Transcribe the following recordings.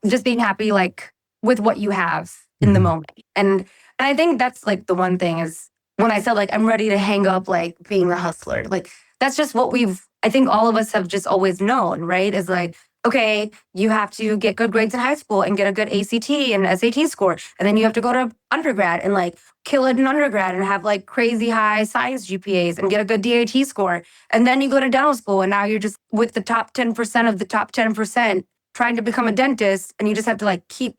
just being happy like with what you have in the moment. And I think that's like the one thing is when I said like I'm ready to hang up like being a hustler, like that's just what I think all of us have just always known, right? Is like, okay, you have to get good grades in high school and get a good ACT and SAT score. And then you have to go to undergrad and like kill it in undergrad and have like crazy high science GPAs and get a good DAT score. And then you go to dental school and now you're just with the top 10% of the top 10% trying to become a dentist, and you just have to like keep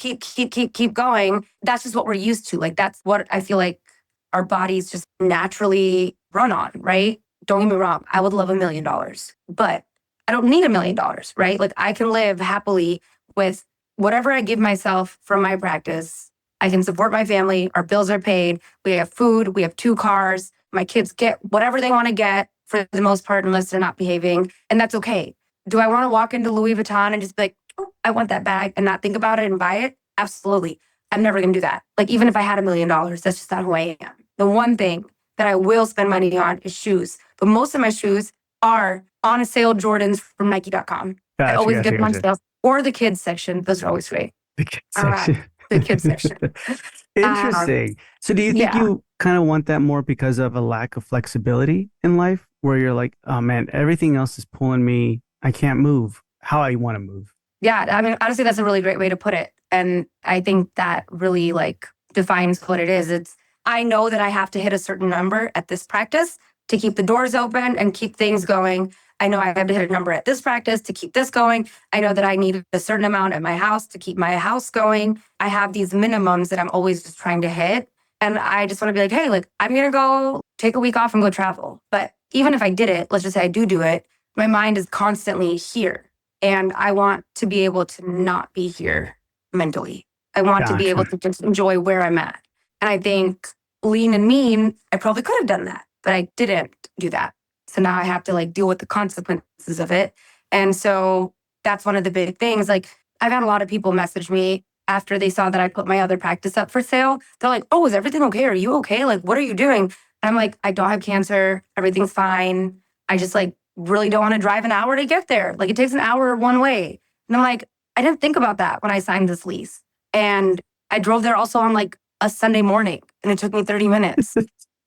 going. That's just what we're used to. Like that's what I feel like our bodies just naturally run on, right? Don't get me wrong. I would love $1 million, but I don't need $1 million, right? Like I can live happily with whatever I give myself from my practice. I can support my family. Our bills are paid. We have food. We have 2 cars. My kids get whatever they want to get for the most part, unless they're not behaving. And that's okay. Do I want to walk into Louis Vuitton and just be like, oh, I want that bag and not think about it and buy it? Absolutely. I'm never going to do that. Like even if I had $1 million, that's just not who I am. The one thing that I will spend money on is shoes. But most of my shoes are on a sale Jordans from Nike.com. I always get them on sale. Or the kids section. Those are always great. The kids section. The kids section. Interesting. So do you think you kind of want that more because of a lack of flexibility in life where you're like, oh man, everything else is pulling me. I can't move how I want to move. Yeah. I mean, honestly, that's a really great way to put it. And I think that really like defines what it is. I know that I have to hit a certain number at this practice to keep the doors open and keep things going. I know I have to hit a number at this practice to keep this going. I know that I need a certain amount at my house to keep my house going. I have these minimums that I'm always just trying to hit. And I just want to be like, hey, like I'm going to go take a week off and go travel. But even if I did it, let's just say I do it, my mind is constantly here. And I want to be able to not be here mentally. I want to be able to just enjoy where I'm at. And I think lean and mean, I probably could have done that, but I didn't do that. So now I have to like deal with the consequences of it. And so that's one of the big things. Like I've had a lot of people message me after they saw that I put my other practice up for sale. They're like, oh, is everything okay? Are you okay? Like, what are you doing? And I'm like, I don't have cancer. Everything's fine. I just like really don't want to drive an hour to get there. Like it takes an hour one way. And I'm like, I didn't think about that when I signed this lease. And I drove there also on like a Sunday morning and it took me 30 minutes.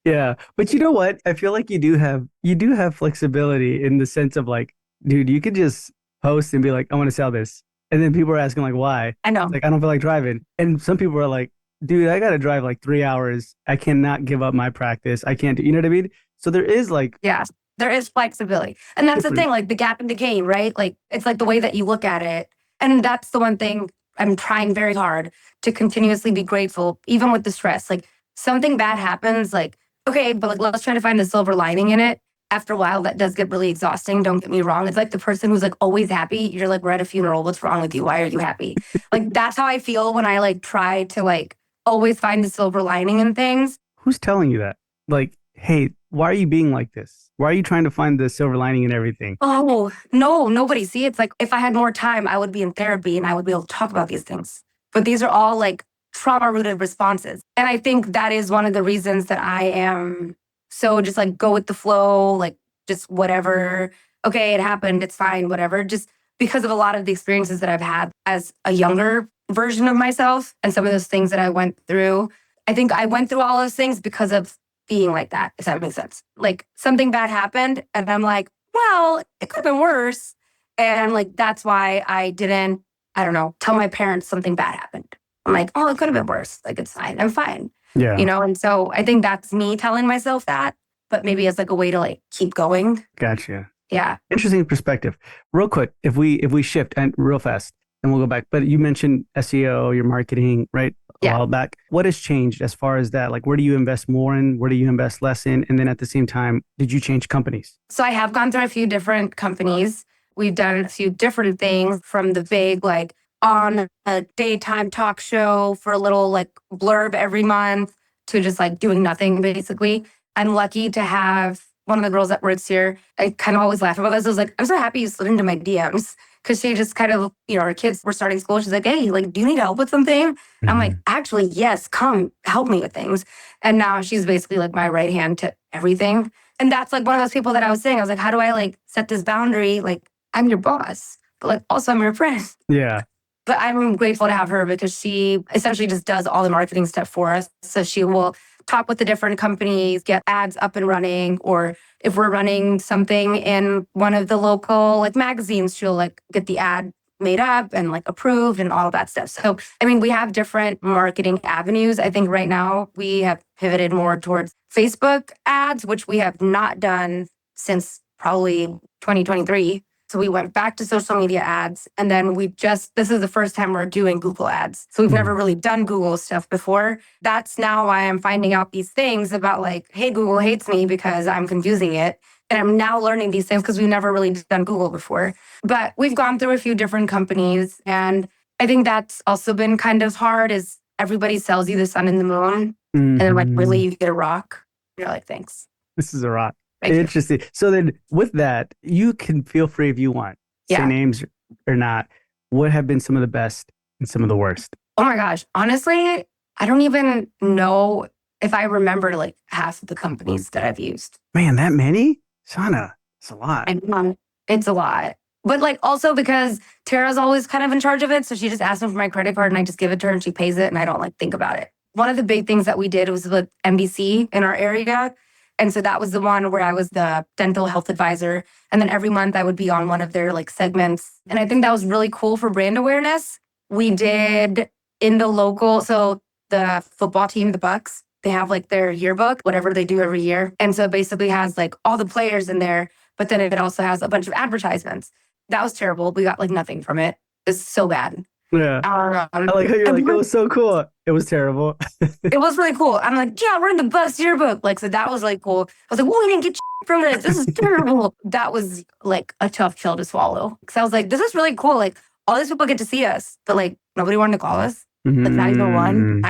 Yeah. But you know what? I feel like you do have flexibility in the sense of like, dude, you could just post and be like, I want to sell this. And then people are asking like, why? I know. Like, I don't feel like driving. And some people are like, dude, I got to drive like 3 hours. I cannot give up my practice. I can't do, you know what I mean? So there is like, yeah, there is flexibility. And that's the thing, like the gap in the gain, right? Like it's like the way that you look at it. And that's the one thing I'm trying very hard to continuously be grateful, even with the stress. Like something bad happens, like, okay, but like let's try to find the silver lining in it. After a while, that does get really exhausting. Don't get me wrong. It's like the person who's like always happy. You're like, we're at a funeral. What's wrong with you? Why are you happy? Like that's how I feel when I like try to like always find the silver lining in things. Who's telling you that? Like, hey, why are you being like this? Why are you trying to find the silver lining in everything? Oh, no, nobody. See, it's like if I had more time, I would be in therapy and I would be able to talk about these things. But these are all like trauma-rooted responses. And I think that is one of the reasons that I am so just like go with the flow, like just whatever. Okay, it happened. It's fine, whatever. Just because of a lot of the experiences that I've had as a younger version of myself and some of those things that I went through. I think I went through all those things because of being like that, if that makes sense. Like something bad happened and I'm like, well, it could have been worse. And like, that's why I didn't, I don't know, tell my parents something bad happened. I'm like, oh, it could have been worse. Like, it's fine. I'm fine. Yeah. You know? And so I think that's me telling myself that, but maybe as like a way to like keep going. Gotcha. Yeah. Interesting perspective. Real quick, if we shift and real fast and we'll go back, but you mentioned SEO, your marketing, right? A while back. What has changed as far as that? Like, where do you invest more in? Where do you invest less in? And then at the same time, did you change companies? So I have gone through a few different companies. We've done a few different things from the big, like on a daytime talk show for a little like blurb every month to just like doing nothing, basically. I'm lucky to have one of the girls that works here. I kind of always laugh about this. I was like, I'm so happy you slid into my DMs. Because she just kind of, you know, her kids were starting school. She's like, hey, like, do you need help with something? And I'm like, actually, yes, come help me with things. And now she's basically like my right hand to everything. And that's like one of those people that I was saying, I was like, how do I like set this boundary? Like, I'm your boss, but like also I'm your friend. Yeah. But I'm grateful to have her because she essentially just does all the marketing stuff for us. So she will talk with the different companies, get ads up and running, or if we're running something in one of the local like magazines, she'll like get the ad made up and like approved and all of that stuff. So, I mean, we have different marketing avenues. I think right now we have pivoted more towards Facebook ads, which we have not done since probably 2023. So we went back to social media ads. And then this is the first time we're doing Google ads. So we've never really done Google stuff before. That's now why I'm finding out these things about like, hey, Google hates me because I'm confusing it. And I'm now learning these things because we've never really done Google before. But we've gone through a few different companies. And I think that's also been kind of hard is everybody sells you the sun and the moon. And then like, really, you get a rock. You're like, thanks. This is a rock. Thank Interesting. You. So then with that, you can feel free if you want, say names or not. What have been some of the best and some of the worst? Oh my gosh. Honestly, I don't even know if I remember like half of the companies that I've used. Man, that many? Shauna, it's a lot. It's a lot. But like also because Tara's always kind of in charge of it. So she just asks me for my credit card and I just give it to her and she pays it and I don't like think about it. One of the big things that we did was with NBC in our area. And so that was the one where I was the dental health advisor. And then every month I would be on one of their like segments. And I think that was really cool for brand awareness. We did in the local, so the football team, the Bucks, they have like their yearbook, whatever they do every year. And so it basically has like all the players in there, but then it also has a bunch of advertisements. That was terrible. We got like nothing from it. It's so bad. Yeah. I like how you're like, it was so cool. It was terrible. It was really cool. I'm like, yeah, we're in the Bucks yearbook. Like, so that was like cool. I was like, well, we didn't get from this. This is terrible. That was like a tough pill to swallow. Because I was like, this is really cool. Like, all these people get to see us, but like nobody wanted to call us. Like not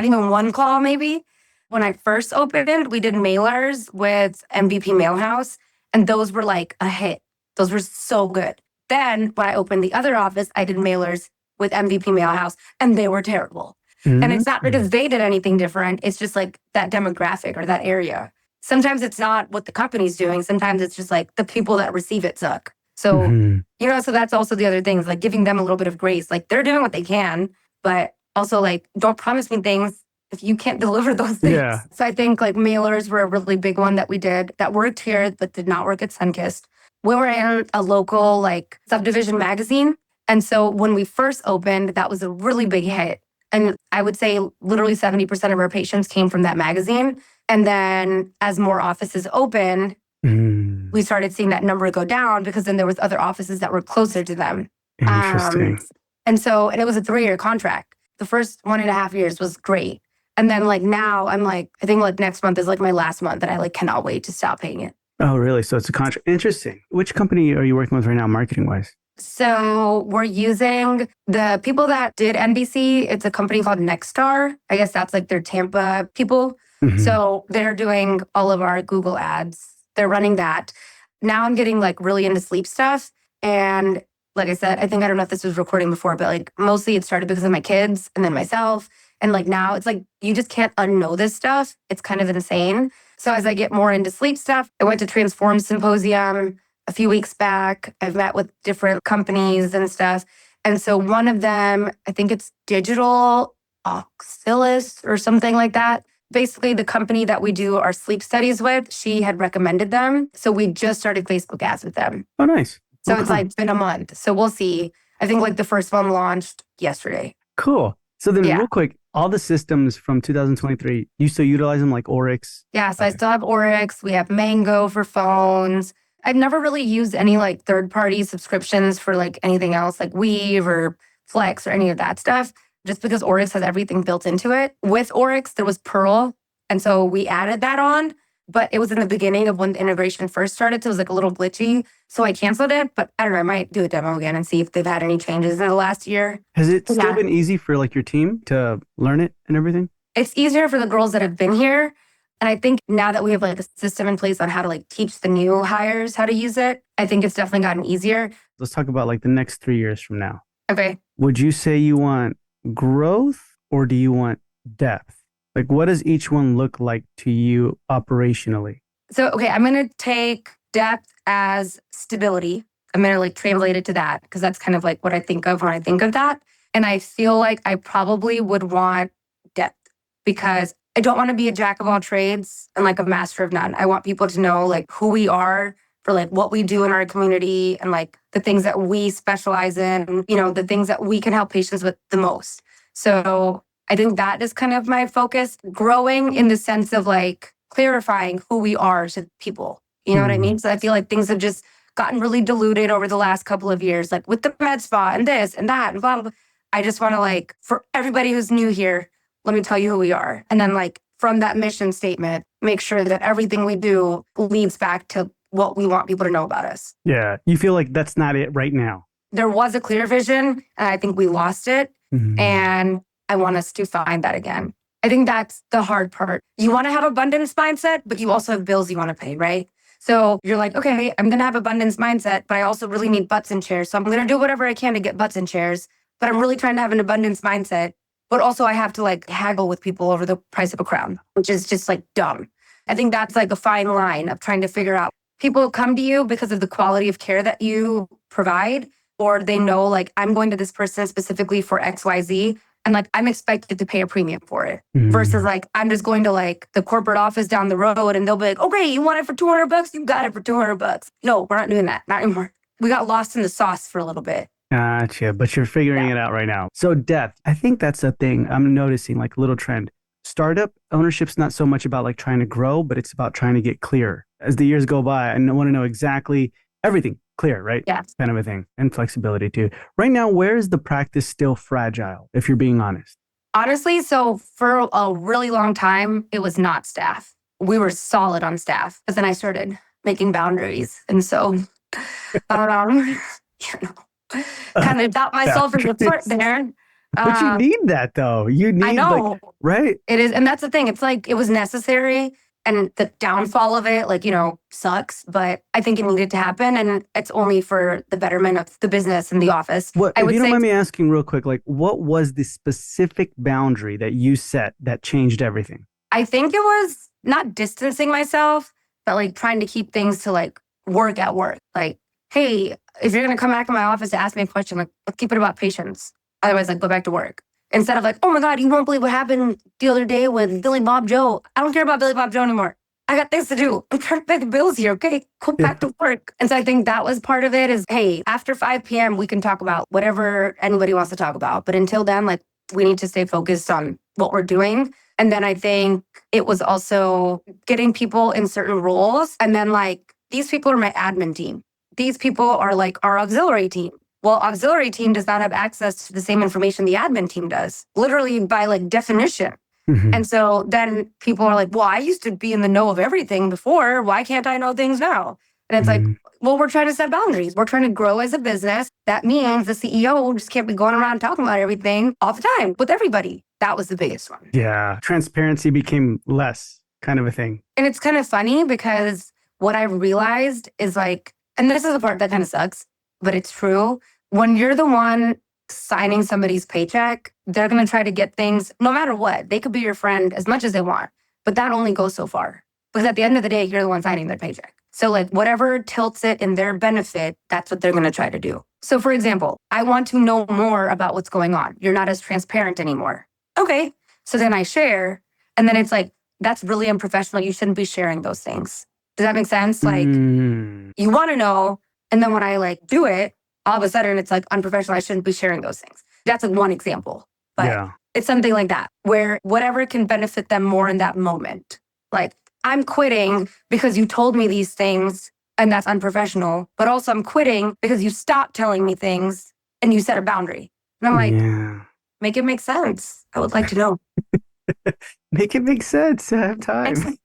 even one call maybe. When I first opened, we did mailers with MVP Mailhouse, and those were like a hit. Those were so good. Then when I opened the other office, I did mailers with MVP Mailhouse, and they were terrible. And it's not because they did anything different. It's just like that demographic or that area. Sometimes it's not what the company's doing. Sometimes it's just like the people that receive it suck. So, so that's also the other thing is like giving them a little bit of grace. Like they're doing what they can, but also like don't promise me things if you can't deliver those things. Yeah. So I think like mailers were a really big one that we did that worked here, but did not work at Sunkist. We were in a local like subdivision magazine. And so when we first opened, that was a really big hit. And I would say literally 70% of our patients came from that magazine. And then as more offices opened, we started seeing that number go down because then there was other offices that were closer to them. Interesting. And it was a 3-year contract. The first 1.5 years was great. And then like now I'm like, I think like next month is like my last month and I like cannot wait to stop paying it. Oh, really? So it's a contract. Interesting. Which company are you working with right now, marketing wise? So we're using the people that did NBC. It's a company called Nexstar. I guess that's like their Tampa people. So they're doing all of our Google ads. They're running that. Now I'm getting like really into sleep stuff. And like I said, I don't know if this was recording before, but like mostly it started because of my kids and then myself. And like now it's like, you just can't unknow this stuff. It's kind of insane. So as I get more into sleep stuff, I went to Transform Symposium a few weeks back. I've met with different companies and stuff. And so one of them, I think it's Digital Auxilis or something like that. Basically, the company that we do our sleep studies with, she had recommended them. So we just started Facebook ads with them. Oh, nice. So it's like been a month. So we'll see. I think like the first one launched yesterday. Cool. So then real quick, all the systems from 2023, you still utilize them like Oryx? Yeah, so I still have Oryx. We have Mango for phones. I've never really used any like third-party subscriptions for like anything else like Weave or Flex or any of that stuff, just because Oryx has everything built into it. With Oryx, there was Pearl. And so we added that on, but it was in the beginning of when the integration first started. So it was like a little glitchy. So I canceled it, but I don't know, I might do a demo again and see if they've had any changes in the last year. Has it still been easy for like your team to learn it and everything? It's easier for the girls that have been here. And I think now that we have like a system in place on how to like teach the new hires how to use it, I think it's definitely gotten easier. Let's talk about like the next 3 years from now. Okay. Would you say you want growth or do you want depth? Like what does each one look like to you operationally? So, okay, I'm going to take depth as stability. I'm going to like translate it to that because that's kind of like what I think of when I think of that. And I feel like I probably would want depth because I don't want to be a jack of all trades and like a master of none. I want people to know like who we are for like what we do in our community and like the things that we specialize in, the things that we can help patients with the most. So I think that is kind of my focus, growing in the sense of like clarifying who we are to people. You know what I mean? So I feel like things have just gotten really diluted over the last couple of years, like with the med spa and this and that and blah, blah, blah. I just want to like, for everybody who's new here, let me tell you who we are. And then like from that mission statement, make sure that everything we do leads back to what we want people to know about us. Yeah. You feel like that's not it right now. There was a clear vision and I think we lost it. And I want us to find that again. I think that's the hard part. You want to have abundance mindset, but you also have bills you want to pay, right? So you're like, okay, I'm going to have abundance mindset, but I also really need butts in chairs. So I'm going to do whatever I can to get butts in chairs, but I'm really trying to have an abundance mindset. But also I have to like haggle with people over the price of a crown, which is just like dumb. I think that's like a fine line of trying to figure out. People come to you because of the quality of care that you provide, or they know like I'm going to this person specifically for XYZ. And like, I'm expected to pay a premium for it versus like, I'm just going to like the corporate office down the road and they'll be like, okay, you want it for $200? You got it for $200. No, we're not doing that. Not anymore. We got lost in the sauce for a little bit. Gotcha. But you're figuring it out right now. So depth, I think that's a thing I'm noticing, like a little trend. Startup ownership's not so much about like trying to grow, but it's about trying to get clear. As the years go by, I want to know exactly everything clear, right? Yeah. Kind of a thing. And flexibility too. Right now, where is the practice still fragile, if you're being honest? Honestly, so for a really long time, it was not staff. We were solid on staff. But then I started making boundaries. And so, kind of doubt myself in the foot there. But you need that though. You need, I know. like, right? It is. And that's the thing. It's like, it was necessary. And the downfall of it, like, sucks, but I think it needed to happen. And it's only for the betterment of the business and the office. What, if you don't mind me asking real quick, like what was the specific boundary that you set that changed everything? I think it was not distancing myself, but like trying to keep things to like work at work. Like, hey, if you're going to come back to my office to ask me a question, like, let's keep it about patients. Otherwise, like, go back to work. Instead of like, oh my God, you won't believe what happened the other day with Billy Bob Joe. I don't care about Billy Bob Joe anymore. I got things to do. I'm trying to pay the bills here, okay? Go back to work. And so I think that was part of it is, hey, after 5 p.m., we can talk about whatever anybody wants to talk about. But until then, like, we need to stay focused on what we're doing. And then I think it was also getting people in certain roles. And then like, these people are my admin team. These people are like our auxiliary team. Well, auxiliary team does not have access to the same information the admin team does, literally by like definition. And so then people are like, well, I used to be in the know of everything before. Why can't I know things now? And it's like, well, we're trying to set boundaries. We're trying to grow as a business. That means the CEO just can't be going around talking about everything all the time with everybody. That was the biggest one. Yeah. Transparency became less kind of a thing. And it's kind of funny because what I realized is like, and this is the part that kind of sucks, but it's true. When you're the one signing somebody's paycheck, they're going to try to get things no matter what. They could be your friend as much as they want, but that only goes so far. Because at the end of the day, you're the one signing their paycheck. So like whatever tilts it in their benefit, that's what they're going to try to do. So for example, I want to know more about what's going on. You're not as transparent anymore. Okay. So then I share. And then it's like, that's really unprofessional. You shouldn't be sharing those things. Does that make sense? Like you want to know. And then when I like do it, all of a sudden it's like unprofessional. I shouldn't be sharing those things. That's like one example. But it's something like that where whatever can benefit them more in that moment. Like I'm quitting because you told me these things and that's unprofessional. But also I'm quitting because you stopped telling me things and you set a boundary. And I'm like, make it make sense. I would like to know. Make it make sense. I have time.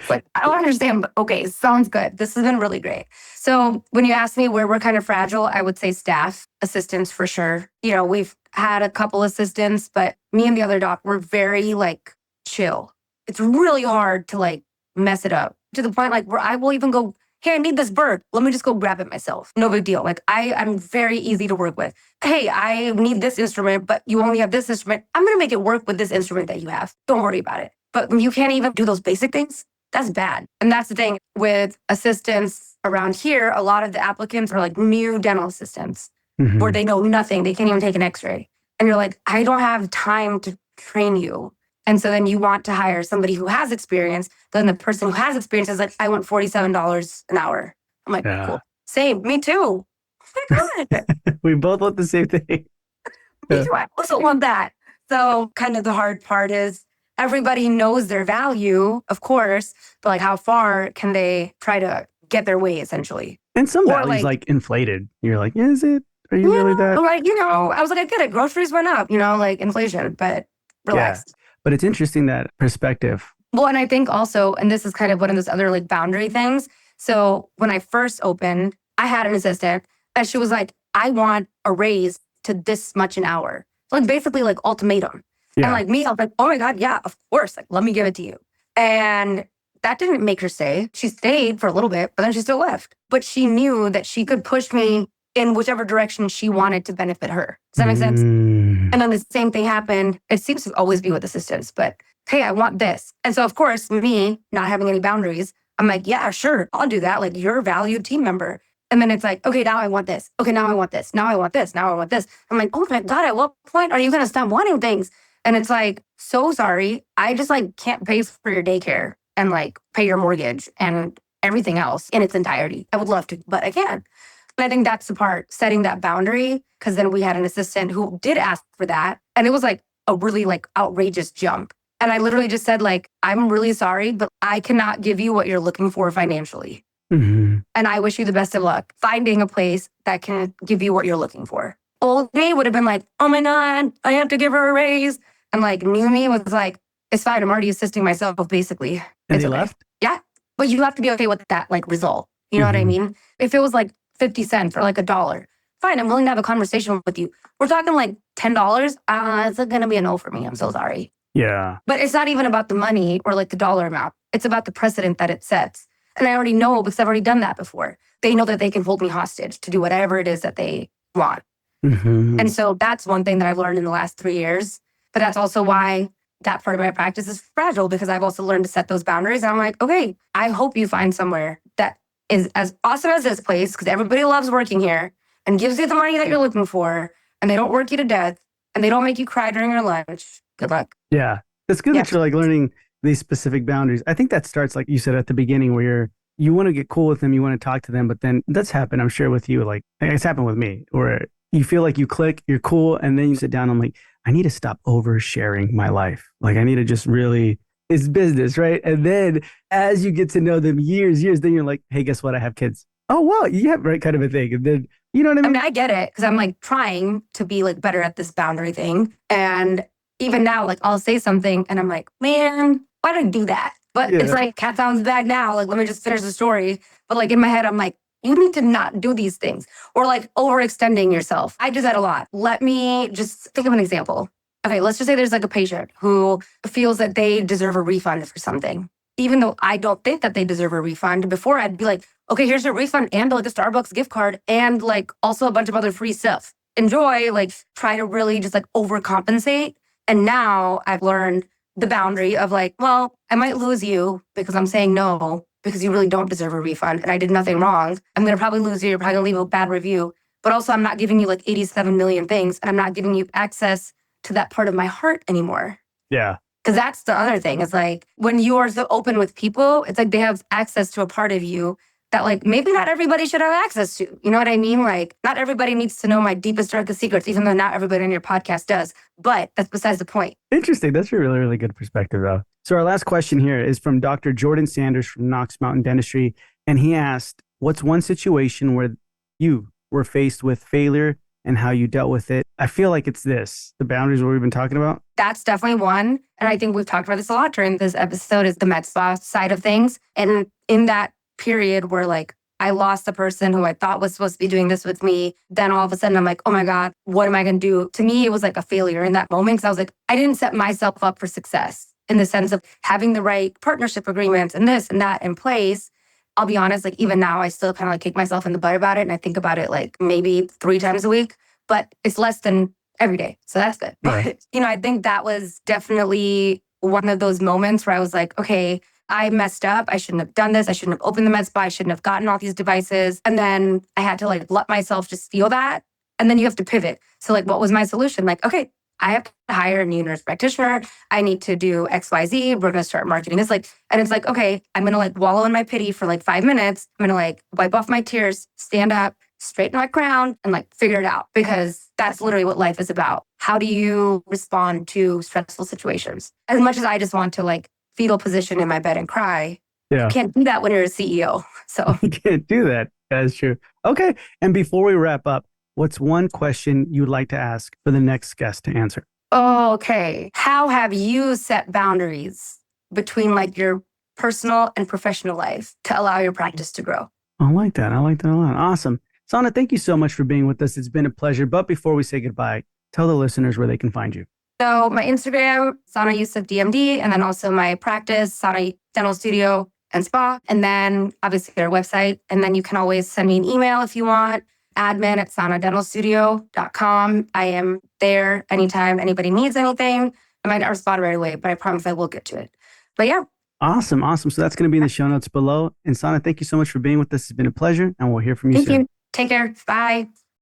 Like, I don't understand, but okay, sounds good. This has been really great. So when you ask me where we're kind of fragile, I would say staff, assistants for sure. We've had a couple assistants, but me and the other doc, we're very like chill. It's really hard to like mess it up to the point like where I will even go, hey, I need this bird. Let me just go grab it myself. No big deal. Like I'm very easy to work with. Hey, I need this instrument, but you only have this instrument. I'm going to make it work with this instrument that you have. Don't worry about it. But when you can't even do those basic things, that's bad. And that's the thing with assistants around here. A lot of the applicants are like new dental assistants where they know nothing. They can't even take an x-ray. And you're like, I don't have time to train you. And so then you want to hire somebody who has experience. Then the person who has experience is like, I want $47 an hour. I'm like, Yeah. cool. Same. Me too. Oh my God. We both want the same thing. Me too. I also want that. So kind of the hard part is everybody knows their value, of course, but like how far can they try to get their way essentially? And some Or values like inflated. You're like, is it? Are you really that? Like, I was like, I get it. Groceries went up, like inflation, but relax. Yeah. But it's interesting that perspective. Well, and I think also, and this is kind of one of those other like boundary things. So when I first opened, I had an assistant and she was like, I want a raise to this much an hour. Like basically like ultimatum. Yeah. And like me, I was like, oh my God, yeah, of course. Like, let me give it to you. And that didn't make her stay. She stayed for a little bit, but then she still left. But she knew that she could push me in whichever direction she wanted to benefit her. Does that make sense? And then the same thing happened. It seems to always be with assistants, but hey, I want this. And so of course, me not having any boundaries, I'm like, yeah, sure, I'll do that. Like you're a valued team member. And then it's like, okay, now I want this. Okay, now I want this. Now I want this. Now I want this. I'm like, oh my God, at what point are you going to stop wanting things? And it's like, so sorry. I just like can't pay for your daycare and like pay your mortgage and everything else in its entirety. I would love to, but I can't. And I think that's the part, setting that boundary, because then we had an assistant who did ask for that. And it was like a really like outrageous jump. And I literally just said like, I'm really sorry, but I cannot give you what you're looking for financially. Mm-hmm. And I wish you the best of luck finding a place that can give you what you're looking for. Old me would have been like, oh my God, I have to give her a raise. And like new me was like, it's fine. I'm already assisting myself basically. And it's they okay. left? Yeah. But you have to be okay with that like result. You know what I mean? If it was like 50 cents or like $1, fine, I'm willing to have a conversation with you. We're talking like $10. It's going to be a no for me. I'm so sorry. Yeah. But it's not even about the money or like the dollar amount. It's about the precedent that it sets. And I already know because I've already done that before. They know that they can hold me hostage to do whatever it is that they want. And so that's one thing that I've learned in the last 3 years. But that's also why that part of my practice is fragile, because I've also learned to set those boundaries. And I'm like, okay, I hope you find somewhere that is as awesome as this place, because everybody loves working here and gives you the money that you're looking for, and they don't work you to death, and they don't make you cry during your lunch. Good luck. Yeah. It's good that you're like learning these specific boundaries. I think that starts, like you said at the beginning, where you want to get cool with them, you want to talk to them, but then that's happened, I'm sure, with you. Like it's happened with me, where you feel like you click, you're cool, and then you sit down, I'm like, I need to stop oversharing my life. Like I need to just really, it's business, right? And then as you get to know them years, then you're like, hey, guess what? I have kids. Oh, wow, you have right kind of a thing. And then, you know what I mean? I mean, I get it, because I'm like trying to be like better at this boundary thing. And even now, like I'll say something and I'm like, man, why did I do that? But it's like cat's out of the bag now. Like, let me just finish the story. But like in my head, I'm like, you need to not do these things, or like overextending yourself. I do that a lot. Let me just think of an example. Okay, let's just say there's like a patient who feels that they deserve a refund for something. Even though I don't think that they deserve a refund, before I'd be like, okay, here's your refund and like a Starbucks gift card and like also a bunch of other free stuff. Enjoy, like try to really just like overcompensate. And now I've learned the boundary of like, well, I might lose you because I'm saying no, because you really don't deserve a refund and I did nothing wrong. I'm going to probably lose you. You're probably going to leave a bad review. But also I'm not giving you like 87 million things, and I'm not giving you access to that part of my heart anymore. Yeah. Because that's the other thing. It's like when you are so open with people, it's like they have access to a part of you that like maybe not everybody should have access to. You know what I mean? Like not everybody needs to know my deepest, darkest secrets, even though not everybody on your podcast does. But that's besides the point. Interesting. That's a really, really good perspective, though. So our last question here is from Dr. Jordan Sanders from Knox Mountain Dentistry. And he asked, what's one situation where you were faced with failure and how you dealt with it? I feel like it's the boundaries, what we've been talking about. That's definitely one. And I think we've talked about this a lot during this episode, is the med spa side of things. And in that period where like I lost the person who I thought was supposed to be doing this with me, then all of a sudden I'm like, oh my God, what am I going to do? To me, it was like a failure in that moment, because I was like, I didn't set myself up for success in the sense of having the right partnership agreements and this and that in place. I'll be honest, like even now I still kind of like kick myself in the butt about it. And I think about it like maybe 3 times a week, but it's less than every day. So that's good. Right. But, I think that was definitely one of those moments where I was like, okay, I messed up. I shouldn't have done this. I shouldn't have opened the med spa. I shouldn't have gotten all these devices. And then I had to like let myself just feel that. And then you have to pivot. So like, what was my solution? Like, okay, I have to hire a new nurse practitioner. I need to do XYZ. We're going to start marketing this. Like, and it's like, okay, I'm going to like wallow in my pity for like 5 minutes. I'm going to like wipe off my tears, stand up, straighten my crown, and like figure it out, because that's literally what life is about. How do you respond to stressful situations? As much as I just want to like fetal position in my bed and cry, you can't do that when you're a CEO. So you can't do that. That's true. Okay. And before we wrap up, what's one question you'd like to ask for the next guest to answer? Okay. How have you set boundaries between like your personal and professional life to allow your practice to grow? I like that. I like that a lot. Awesome. Sana, thank you so much for being with us. It's been a pleasure. But before we say goodbye, tell the listeners where they can find you. So my Instagram, Sana Yusuf DMD, and then also my practice, Sana Dental Studio and Spa, and then obviously their website. And then you can always send me an email if you want, admin@sanadentalstudio.com. I am there anytime anybody needs anything. I might not respond right away, but I promise I will get to it. But yeah. Awesome. Awesome. So that's going to be in the show notes below. And Sana, thank you so much for being with us. It's been a pleasure, and we'll hear from you soon. Thank you. Take care. Bye.